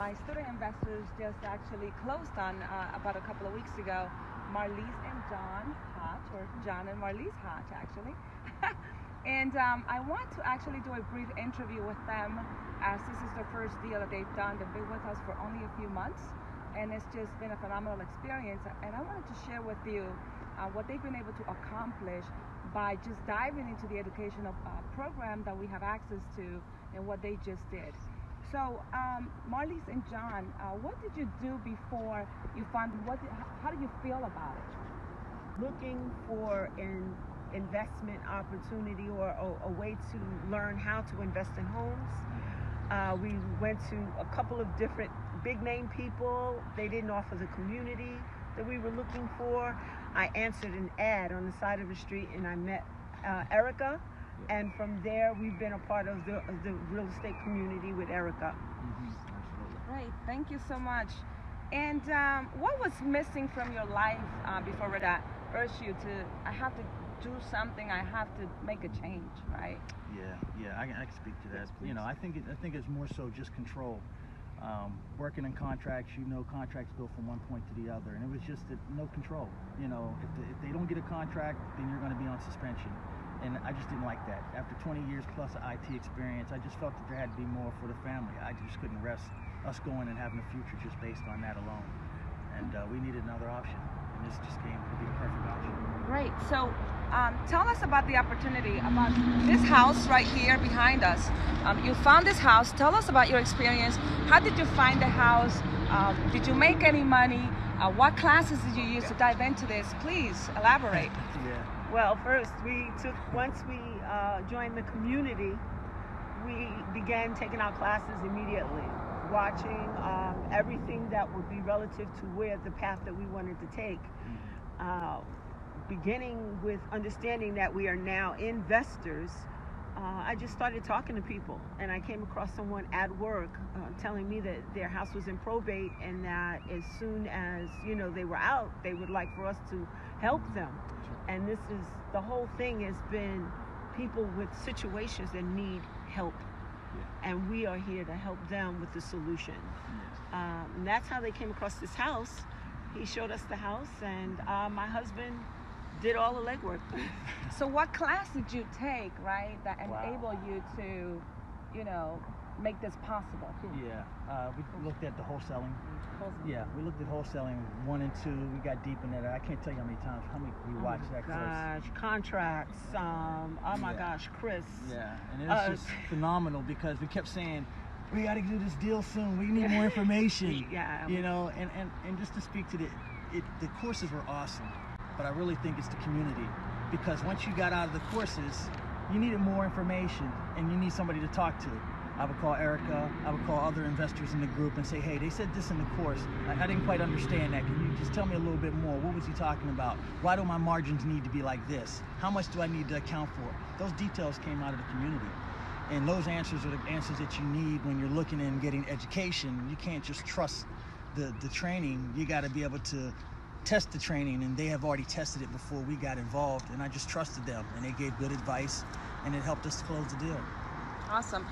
My student investors just actually closed on about a couple of weeks ago, Marlise and John Hotch, or John and Marlise Hotch actually. And I want to actually do a brief interview with them, as this is the first deal that they've done. They've been with us for only a few months, and it's just been a phenomenal experience. And I wanted to share with you what they've been able to accomplish by just diving into the educational program that we have access to and what they just did. So, Marlise and John, what did you do before you found, how do you feel about it? Looking for an investment opportunity or a way to learn how to invest in homes. We went to a couple of different big name people. They didn't offer the community that we were looking for. I answered an ad on the side of the street and I met Erica. And from there, we've been a part of the real estate community with Erica. Great, thank you so much. And what was missing from your life before that urged you to, I have to do something, I have to make a change, right? Yeah, I can speak to that. Yes, I think it's more so just control. Working in contracts, contracts go from one point to the other, and it was just no control. If they don't get a contract, then you're going to be on suspension. And I just didn't like that. After 20 years plus of IT experience, I just felt that there had to be more for the family. I just couldn't rest us going and having a future just based on that alone. And we needed another option, and this just came to be the perfect option. Great. So tell us about the opportunity, about this house right here behind us. You found this house. Tell us about your experience. How did you find the house? Did you make any money? What classes did you use to dive into this? Please elaborate. Yeah. Well, first once we joined the community, we began taking our classes immediately, watching everything that would be relative to where the path that we wanted to take. Beginning with understanding that we are now investors, I just started talking to people, and I came across someone at work telling me that their house was in probate, and that as soon as they were out, they would like for us to help them. And the whole thing has been people with situations that need help, and we are here to help them with the solution. And that's how they came across this house. He showed us the house, and my husband did all the legwork. So what class did you take, right, that enabled you to, make this possible? Yeah, we looked at the wholesaling. Yeah, we looked at wholesaling 1 and 2. We got deep in that. I can't tell you how many times we watched that course. Gosh, contracts. Oh my gosh, Chris. Yeah, and it was just phenomenal because we kept saying, we got to do this deal soon. We need more information. Yeah. And just to speak to the courses were awesome, but I really think it's the community, because once you got out of the courses, you needed more information and you need somebody to talk to. I would call Erica, I would call other investors in the group and say, hey, they said this in the course. I didn't quite understand that. Can you just tell me a little bit more? What was he talking about? Why do my margins need to be like this? How much do I need to account for? Those details came out of the community. And those answers are the answers that you need when you're looking and getting education. You can't just trust the training. You got to be able to test the training, and they have already tested it before we got involved, and I just trusted them, and they gave good advice, and it helped us to close the deal. Awesome.